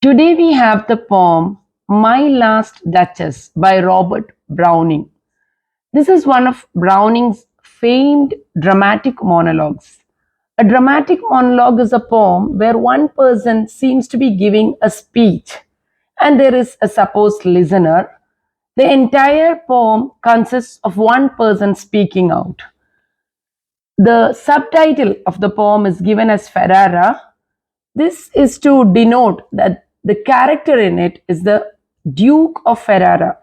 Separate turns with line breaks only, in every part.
Today we have the poem My Last Duchess by Robert Browning. This is one of Browning's famed dramatic monologues. A dramatic monologue is a poem where one person seems to be giving a speech and there is a supposed listener. The entire poem consists of one person speaking out. The subtitle of the poem is given as FERRARA. This is to denote that the character in it is the Duke of Ferrara.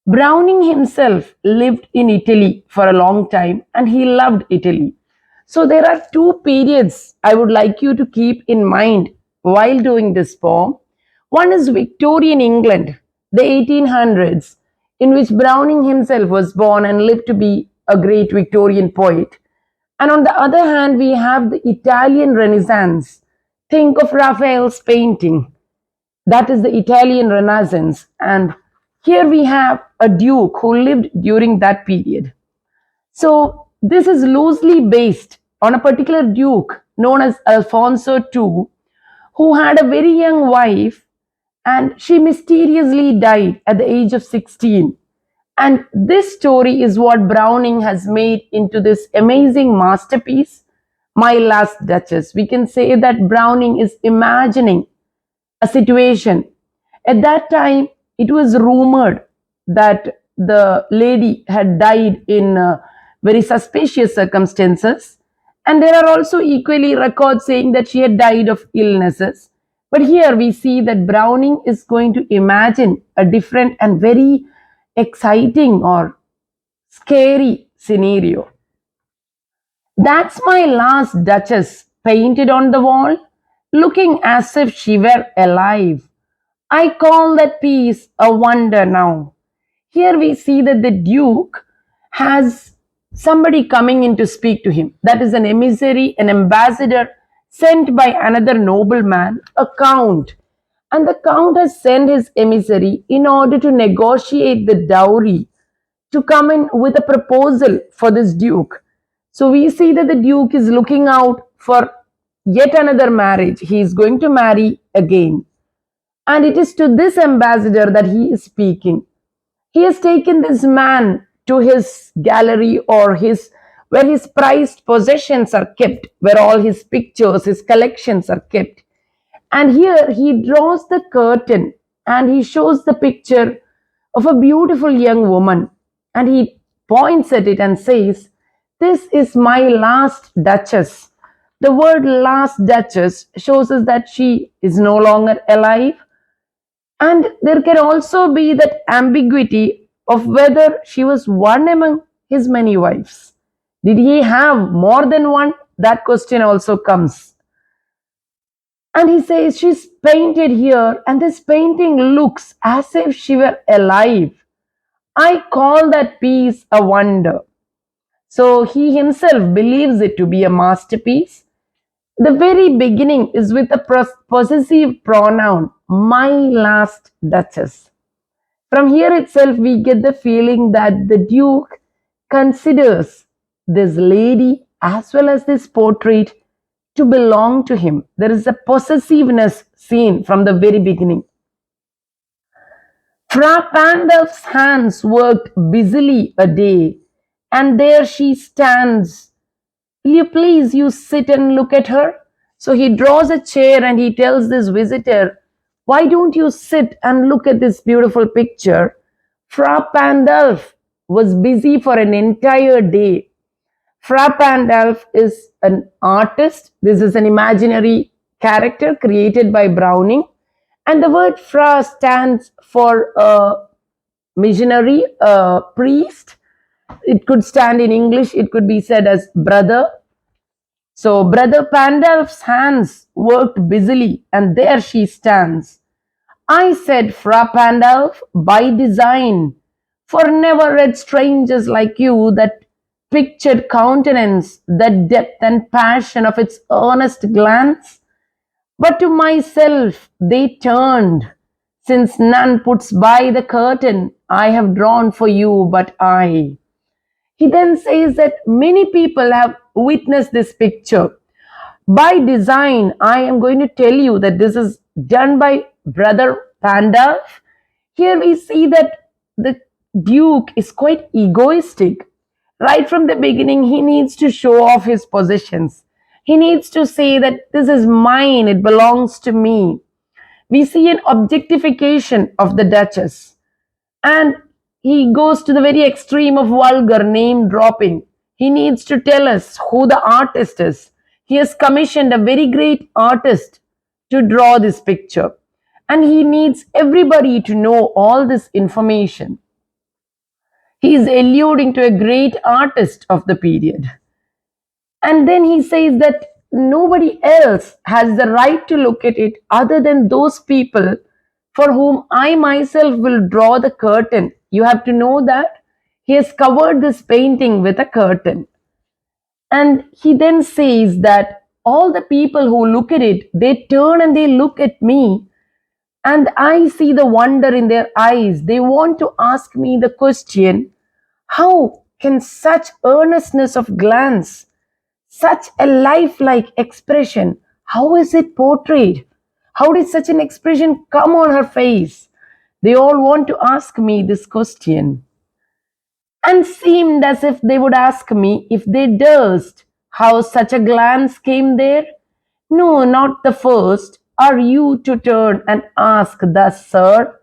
Browning himself lived in Italy for a long time and he loved Italy. So there are two periods I would like you to keep in mind while doing this poem. One is Victorian England, the 1800s, in which Browning himself was born and lived to be a great Victorian poet. And on the other hand, we have the Italian Renaissance. Think of Raphael's painting. That is the Italian Renaissance. And here we have a duke who lived during that period. So this is loosely based on a particular duke known as Alfonso II, who had a very young wife and she mysteriously died at the age of 16. And this story is what Browning has made into this amazing masterpiece, My Last Duchess. We can say that Browning is imagining a situation. At that time, it was rumored that the lady had died in very suspicious circumstances. And there are also equally records saying that she had died of illnesses. But here we see that Browning is going to imagine a different and very exciting or scary scenario. That's my last Duchess painted on the wall, looking as if she were alive. I call that piece a wonder now. Here we see that the Duke has somebody coming in to speak to him. That is an emissary, an ambassador sent by another nobleman, a count. And the count has sent his emissary in order to negotiate the dowry, to come in with a proposal for this Duke. So we see that the Duke is looking out for yet another marriage. He is going to marry again. And it is to this ambassador that he is speaking. He has taken this man to his gallery or where his prized possessions are kept, where all his pictures, his collections are kept. And here he draws the curtain and he shows the picture of a beautiful young woman. And he points at it and says, "This is my last Duchess." The word last Duchess shows us that she is no longer alive. And there can also be that ambiguity of whether she was one among his many wives. Did he have more than one? That question also comes. And he says she's painted here, and this painting looks as if she were alive. I call that piece a wonder. So he himself believes it to be a masterpiece. The very beginning is with a possessive pronoun, my last Duchess. From here itself, we get the feeling that the Duke considers this lady as well as this portrait to belong to him. There is a possessiveness seen from the very beginning. Fra Pandolf's hands worked busily a day, and there she stands. Will you please you sit and look at her? So he draws a chair and he tells this visitor, why don't you sit and look at this beautiful picture? Fra Pandolf was busy for an entire day. Fra Pandolf is an artist. This is an imaginary character created by Browning. And the word Fra stands for a missionary, a priest. It could stand in English, it could be said as brother. So Brother Pandolf's hands worked busily, and there she stands. I said, Fra Pandolf, by design, for never read strangers like you that pictured countenance, that depth and passion of its earnest glance. But to myself they turned, since none puts by the curtain I have drawn for you but I. He then says that many people have witnessed this picture. By design, I am going to tell you that this is done by brother Pandolf. Here we see that the Duke is quite egoistic. Right from the beginning, he needs to show off his possessions. He needs to say that this is mine, it belongs to me. We see an objectification of the Duchess, and he goes to the very extreme of vulgar name dropping. He needs to tell us who the artist is. He has commissioned a very great artist to draw this picture, and he needs everybody to know all this information. He is alluding to a great artist of the period. And then he says that nobody else has the right to look at it other than those people for whom I myself will draw the curtain. You have to know that he has covered this painting with a curtain. And he then says that all the people who look at it, they turn and they look at me, and I see the wonder in their eyes. They want to ask me the question, how can such earnestness of glance, such a lifelike expression, how is it portrayed? How did such an expression come on her face? They all want to ask me this question, and seemed as if they would ask me if they durst how such a glance came there. No, not the first. Are you to turn and ask thus, sir?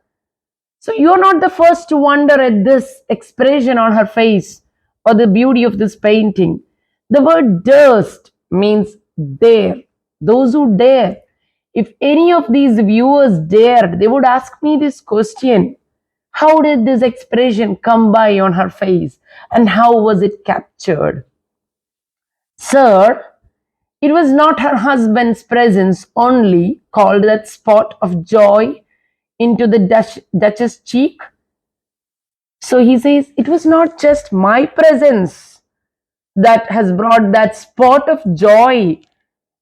So you're not the first to wonder at this expression on her face or the beauty of this painting. The word durst means dare. Those who dare. If any of these viewers dared, they would ask me this question. How did this expression come by on her face and how was it captured? Sir, it was not her husband's presence only called that spot of joy into the Duchess' cheek. So he says, it was not just my presence that has brought that spot of joy.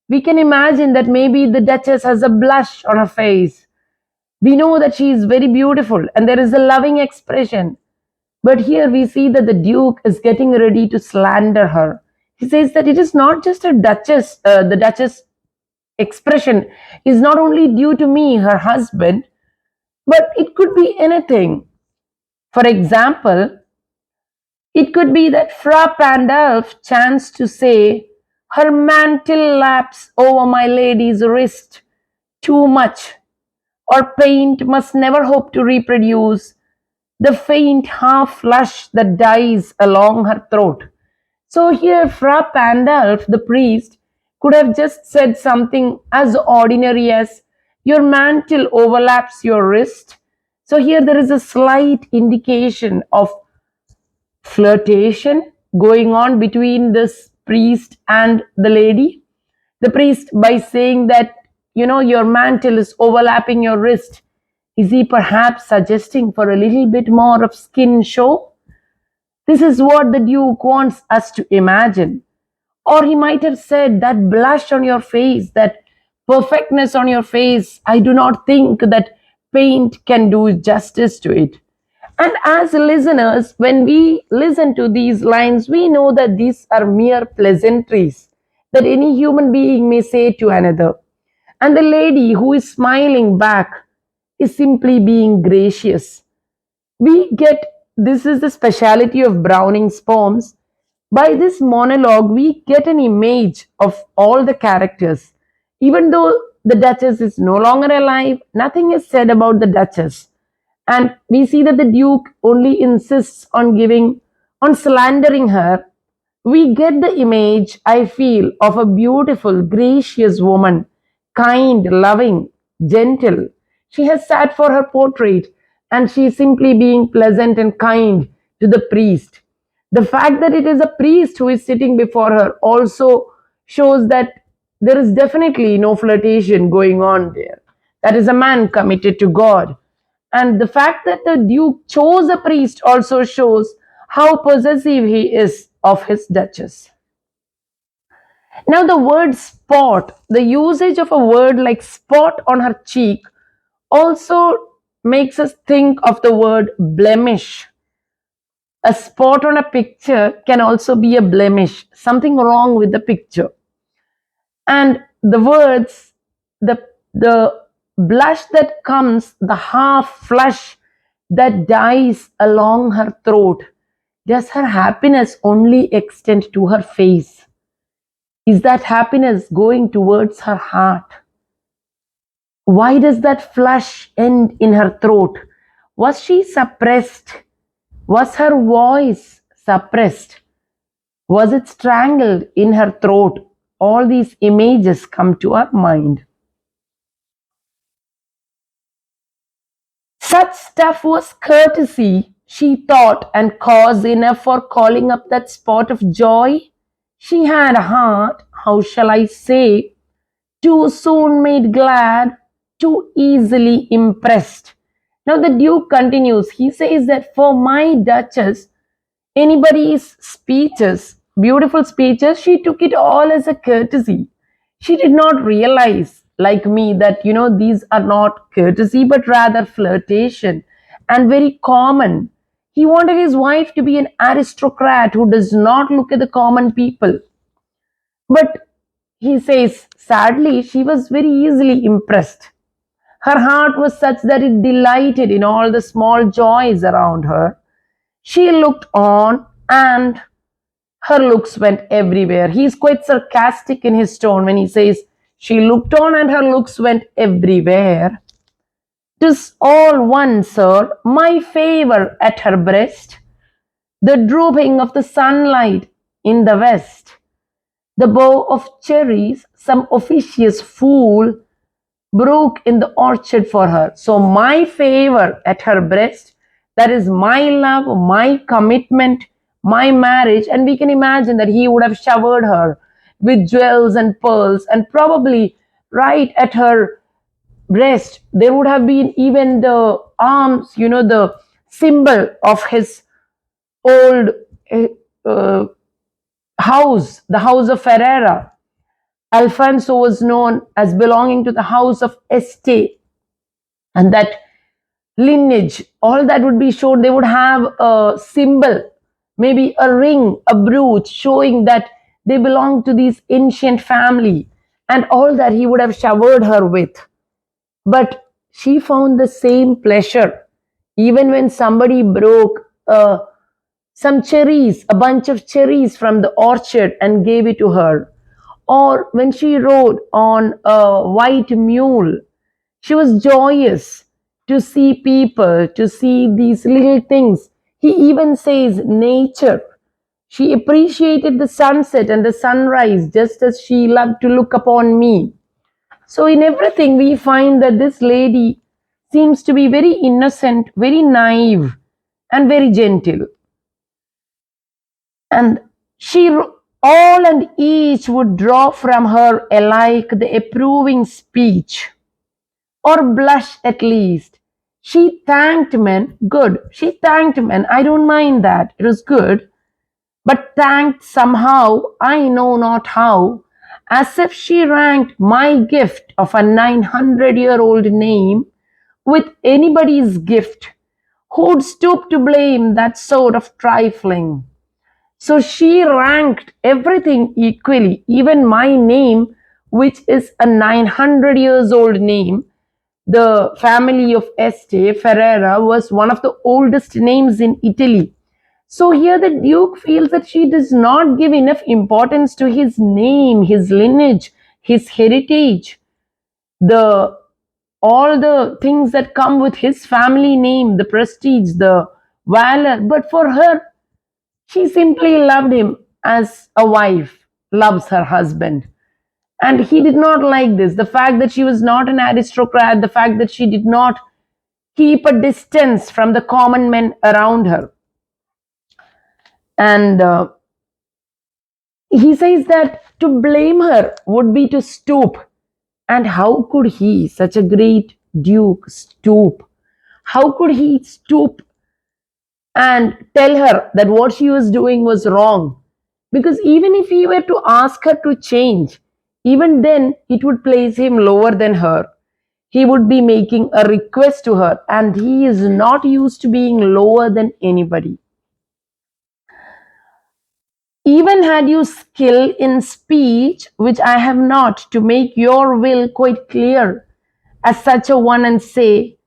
We can imagine that maybe the Duchess has a blush on her face. We know that she is very beautiful and there is a loving expression. But here we see that the Duke is getting ready to slander her. He says that it is not just a Duchess, the Duchess expression is not only due to me, her husband, but it could be anything. For example, it could be that Fra Pandolf chanced to say, her mantle laps over my lady's wrist too much, or paint must never hope to reproduce the faint half flush that dies along her throat. So here Fra Pandolf, the priest, could have just said something as ordinary as, your mantle overlaps your wrist. So here there is a slight indication of flirtation going on between this priest and the lady. The priest, by saying that, your mantle is overlapping your wrist, is he perhaps suggesting for a little bit more of skin show? This is what the Duke wants us to imagine. Or he might have said, that blush on your face, that perfectness on your face, I do not think that paint can do justice to it. And as listeners, when we listen to these lines, we know that these are mere pleasantries that any human being may say to another. And the lady who is smiling back is simply being gracious. We get, this is the speciality of Browning's poems. By this monologue, we get an image of all the characters. Even though the Duchess is no longer alive, nothing is said about the Duchess. And we see that the Duke only insists on slandering her. We get the image, I feel, of a beautiful, gracious woman, kind, loving, gentle. She has sat for her portrait and she is simply being pleasant and kind to the priest. The fact that it is a priest who is sitting before her also shows that there is definitely no flirtation going on there. That is a man committed to God. And the fact that the Duke chose a priest also shows how possessive he is of his Duchess. Now, the word spot, the usage of a word like spot on her cheek, also makes us think of the word blemish. A spot on a picture can also be a blemish, something wrong with the picture. And the words, the blush that comes, the half flush that dies along her throat. Does her happiness only extend to her face? Is that happiness going towards her heart? Why does that flush end in her throat? Was she suppressed? Was her voice suppressed? Was it strangled in her throat? All these images come to our mind. Such stuff was courtesy, she thought, and cause enough for calling up that spot of joy. She had a heart, how shall I say, too soon made glad, too easily impressed. Now the Duke continues. He says that for my Duchess, anybody's speeches, beautiful speeches, she took it all as a courtesy. She did not realize, like me, that these are not courtesy but rather flirtation and very common. He wanted his wife to be an aristocrat who does not look at the common people. But he says, sadly, she was very easily impressed. Her heart was such that it delighted in all the small joys around her. She looked on, and her looks went everywhere. He is quite sarcastic in his tone when he says, she looked on and her looks went everywhere. 'Tis all one, sir, my favour at her breast, the drooping of the sunlight in the west, the bow of cherries some officious fool broke in the orchard for her. So my favor at her breast, that is my love, my commitment, my marriage. And we can imagine that he would have showered her with jewels and pearls, and probably right at her breast there would have been even the arms, the symbol of his old uh, uh, house, the house of Ferrara. Alfonso was known as belonging to the house of Este, and that lineage, all that would be shown. They would have a symbol, maybe a ring, a brooch, showing that they belong to this ancient family, and all that he would have showered her with. But she found the same pleasure even when somebody broke some cherries, a bunch of cherries from the orchard, and gave it to her, or when she rode on a white mule. She was joyous to see people, to see these little things. He even says nature. She appreciated the sunset and the sunrise just as she loved to look upon me. So, in everything, we find that this lady seems to be very innocent, very naive, and very gentle. And she, all and each, would draw from her alike the approving speech, or blush at least. She thanked men, good. She thanked men, I don't mind that, it was good. But thanked somehow, I know not how, as if she ranked my gift of a 900-year-old name with anybody's gift, who'd stoop to blame that sort of trifling. So she ranked everything equally, even my name, which is a 900 years old name. The family of Este, Ferrara, was one of the oldest names in Italy. So here the Duke feels that she does not give enough importance to his name, his lineage, his heritage, the all the things that come with his family name, the prestige, the valor. But for her, she simply loved him as a wife loves her husband. And he did not like this. The fact that she was not an aristocrat, the fact that she did not keep a distance from the common men around her. And he says that to blame her would be to stoop. And how could he, such a great duke, stoop? How could he stoop and tell her that what she was doing was wrong? Because even if he were to ask her to change, even then it would place him lower than her. He would be making a request to her, and he is not used to being lower than anybody. Even had you skill in speech, which I have not, to make your will quite clear, as such a one and say,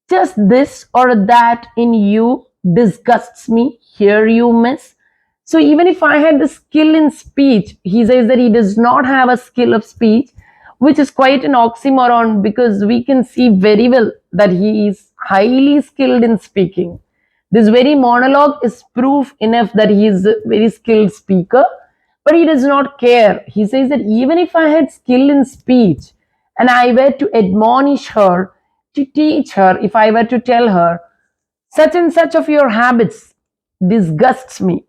just this or that in you disgusts me. Here you miss. So even if I had the skill in speech, he says that he does not have a skill of speech, which is quite an oxymoron because we can see very well that he is highly skilled in speaking. This very monologue is proof enough that he is a very skilled speaker, but he does not care. He says that even if I had skill in speech and I were to admonish her, to teach her, if I were to tell her, such and such of your habits disgusts me.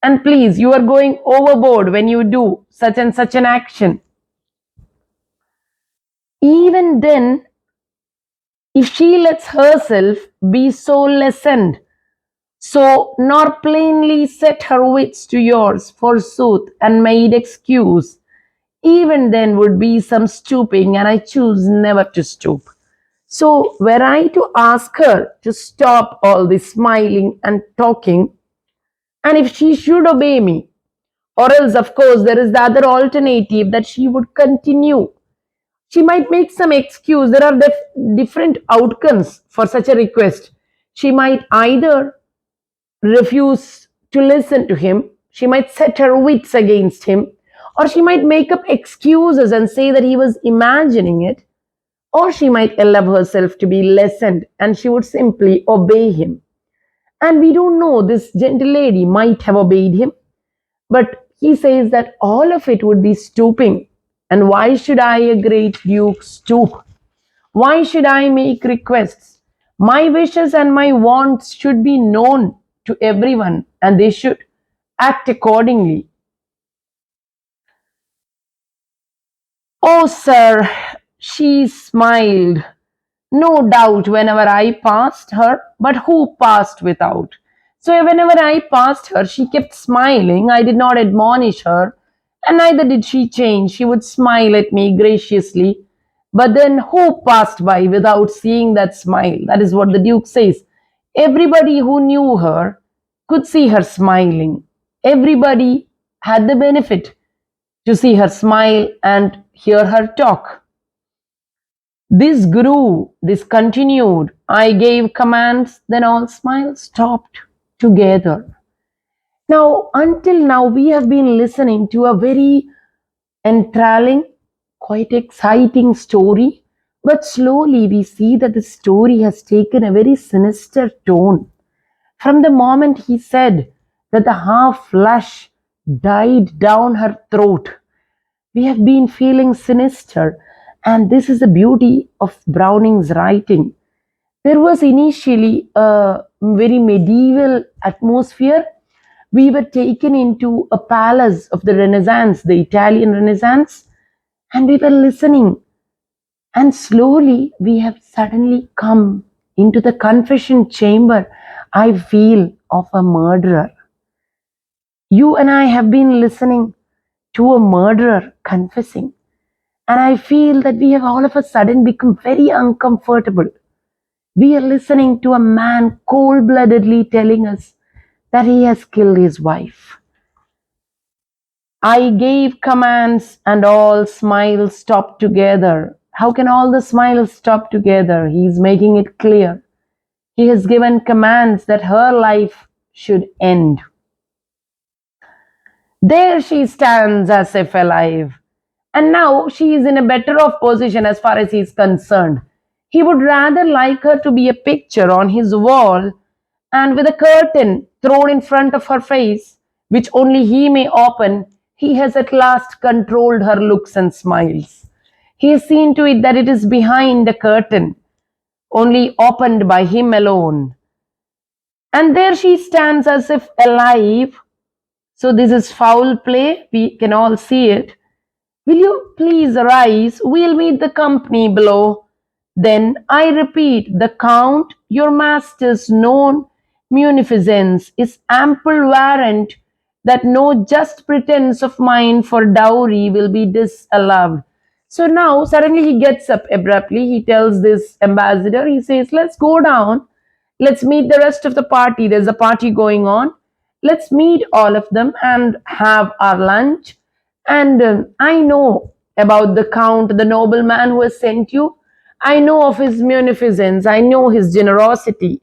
And please, you are going overboard when you do such and such an action. Even then, if she lets herself be so lessened, so nor plainly set her wits to yours, forsooth, and made excuse, even then would be some stooping, and I choose never to stoop. So, were I to ask her to stop all this smiling and talking, and if she should obey me, or else, of course, there is the other alternative that she would continue. She might make some excuse. There are different outcomes for such a request. She might either refuse to listen to him, she might set her wits against him, or she might make up excuses and say that he was imagining it, or she might allow herself to be lessened and she would simply obey him. And we don't know, this gentle lady might have obeyed him, but he says that all of it would be stooping. And why should I, a great duke, stoop? Why should I make requests? My wishes and my wants should be known to everyone and they should act accordingly. Oh, sir, she smiled. No doubt whenever I passed her, but who passed without? So whenever I passed her, she kept smiling. I did not admonish her, and neither did she change. She would smile at me graciously. But then who passed by without seeing that smile? That is what the Duke says. Everybody who knew her could see her smiling. Everybody had the benefit to see her smile and hear her talk. This grew, this continued. I gave commands, then all smiles stopped together. Now, until now, we have been listening to a very enthralling, quite exciting story, but slowly we see that the story has taken a very sinister tone. From the moment he said that the half flush died down her throat, we have been feeling sinister, and this is the beauty of Browning's writing. There was initially a very medieval atmosphere. We were taken into a palace of the Renaissance, the Italian Renaissance, and we were listening. And slowly we have suddenly come into the confession chamber, I feel, of a murderer. You and I have been listening to a murderer confessing. And I feel that we have all of a sudden become very uncomfortable. We are listening to a man cold bloodedly telling us that he has killed his wife. I gave commands and all smiles stopped together. How can all the smiles stop together? He's making it clear. He has given commands that her life should end. There she stands as if alive. And now she is in a better off position as far as he is concerned. He would rather like her to be a picture on his wall and with a curtain thrown in front of her face, which only he may open. He has at last controlled her looks and smiles. He has seen to it that it is behind a curtain, only opened by him alone. And there she stands as if alive. So this is foul play. We can all see it. Will you please arise? We'll meet the company below. Then I repeat, the Count, your master's known munificence, is ample warrant that no just pretence of mine for dowry will be disallowed. So now suddenly he gets up abruptly. He tells this ambassador, he says, let's go down. Let's meet the rest of the party. There's a party going on. Let's meet all of them and have our lunch. And I know about the Count, the nobleman who has sent you. I know of his munificence, I know his generosity.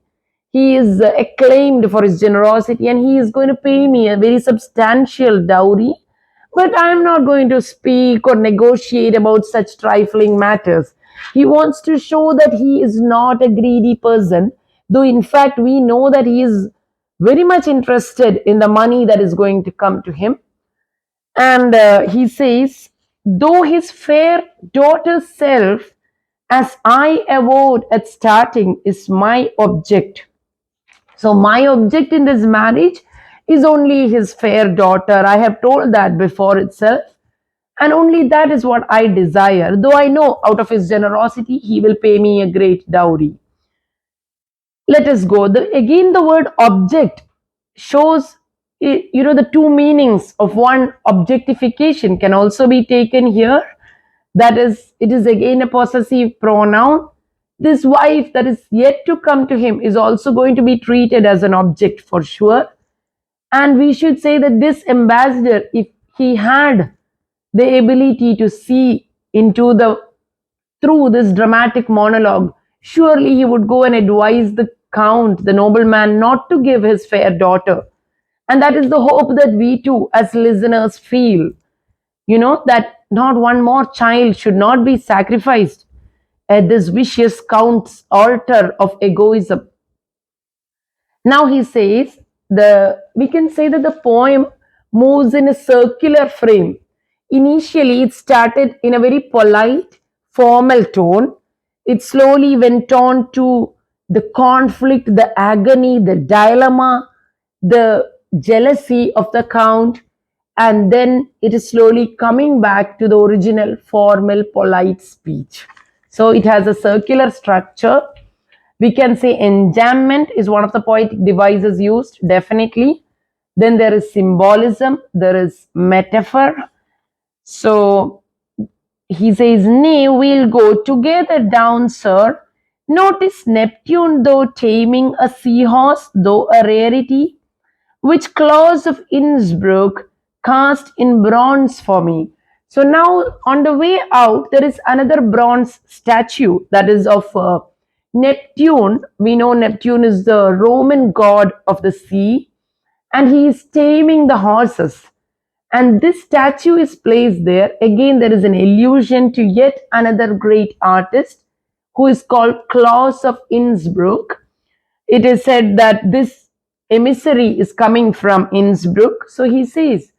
He is acclaimed for his generosity and he is going to pay me a very substantial dowry. But I am not going to speak or negotiate about such trifling matters. He wants to show that he is not a greedy person, though in fact we know that he is very much interested in the money that is going to come to him. And he says, though his fair daughter's self, as I avowed at starting, is my object. So, my object in this marriage is only his fair daughter. I have told that before itself. And only that is what I desire. Though I know out of his generosity, he will pay me a great dowry. Let us go. Again, the word object shows, the two meanings of one objectification can also be taken here. That is, it is again a possessive pronoun. This wife that is yet to come to him is also going to be treated as an object for sure. And we should say that this ambassador, if he had the ability to see into the through this dramatic monologue, surely he would go and advise the count, the nobleman, not to give his fair daughter. And that is the hope that we too, as listeners, feel. That not one more child should not be sacrificed at this vicious count's altar of egoism. Now he says, we can say that the poem moves in a circular frame. Initially, it started in a very polite, formal tone. It slowly went on to the conflict, the agony, the dilemma, the jealousy of the count, and then it is slowly coming back to the original formal, polite speech. So it has a circular structure. We can say enjambment is one of the poetic devices used, definitely. Then there is symbolism, there is metaphor. So he says, nay, we'll go together down, sir. Notice Neptune, though taming a seahorse, though a rarity, which claws of Innsbruck cast in bronze for me. So now on the way out, there is another bronze statue that is of Neptune. We know Neptune is the Roman god of the sea, and he is taming the horses. And this statue is placed there. Again, there is an allusion to yet another great artist who is called Claus of Innsbruck. It is said that this emissary is coming from Innsbruck. So he says,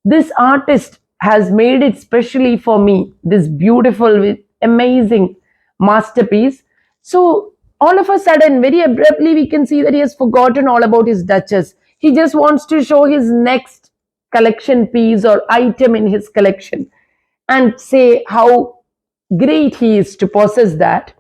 this artist has made it specially for me, this beautiful, amazing masterpiece. So all of a sudden, very abruptly, we can see that he has forgotten all about his Duchess. He just wants to show his next collection piece or item in his collection and say how great he is to possess that.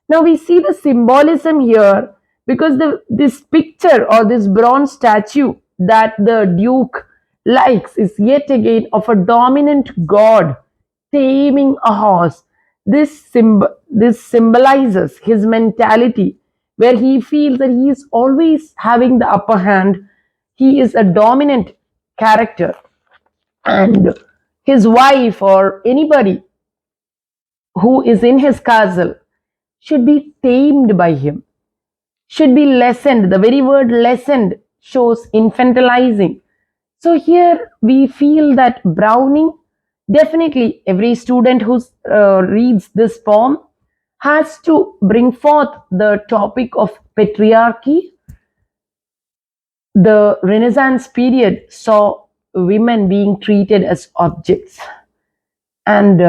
Now we see the symbolism here because this picture or this bronze statue that the Duke likes is yet again of a dominant god taming a horse. This symbolizes his mentality where he feels that he is always having the upper hand. He is a dominant character, and his wife or anybody who is in his castle should be tamed by him, should be lessened. The very word lessened shows infantilizing. So here we feel that Browning, definitely every student who reads this poem has to bring forth the topic of patriarchy. The Renaissance period saw women being treated as objects, and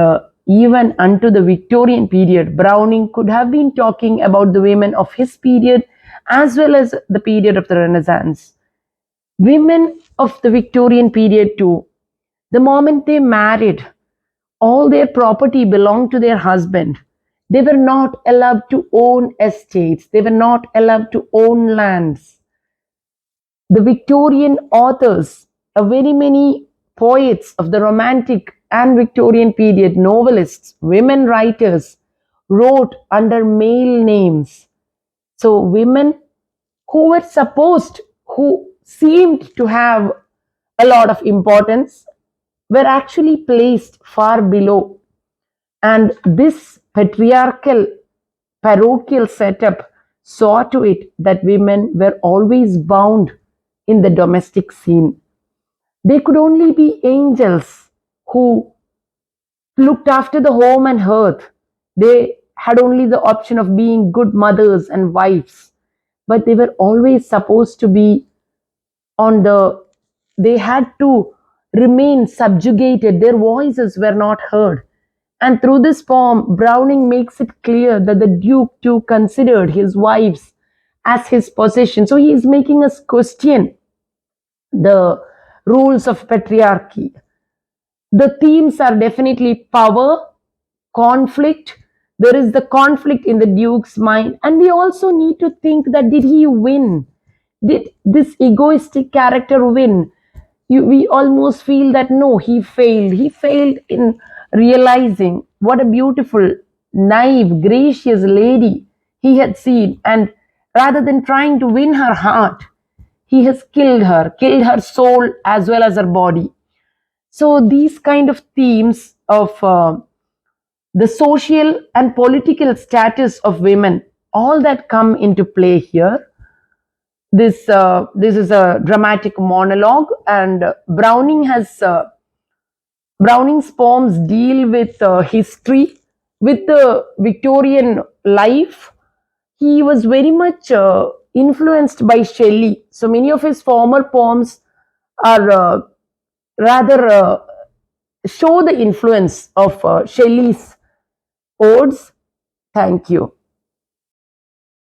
even unto the Victorian period, Browning could have been talking about the women of his period as well as the period of the Renaissance. Women of the Victorian period too, the moment they married, all their property belonged to their husband. They were not allowed to own estates. They were not allowed to own lands. The Victorian authors, very many poets of the Romantic and Victorian period, novelists, women writers, wrote under male names. So women who were supposed, who seemed to have a lot of importance, were actually placed far below. And this patriarchal parochial setup saw to it that women were always bound in the domestic scene. They could only be angels who looked after the home and hearth. They had only the option of being good mothers and wives, but they were always supposed to be on the, they had to remain subjugated. Their voices were not heard. And through this poem, Browning makes it clear that the Duke too considered his wives as his possession. So he is making us question the rules of patriarchy. The themes are definitely power, conflict. There is the conflict in the Duke's mind, and we also need to think that did he win? Did this egoistic character win? We almost feel that no, he failed. He failed in realizing what a beautiful, naive, gracious lady he had seen, and rather than trying to win her heart, he has killed her soul as well as her body. So these kind of themes of the social and political status of women, all that come into play here. This is a dramatic monologue, and Browning's poems deal with history, with the Victorian life. He was very much influenced by Shelley, so many of his former poems are rather show the influence of Shelley's odes. Thank you.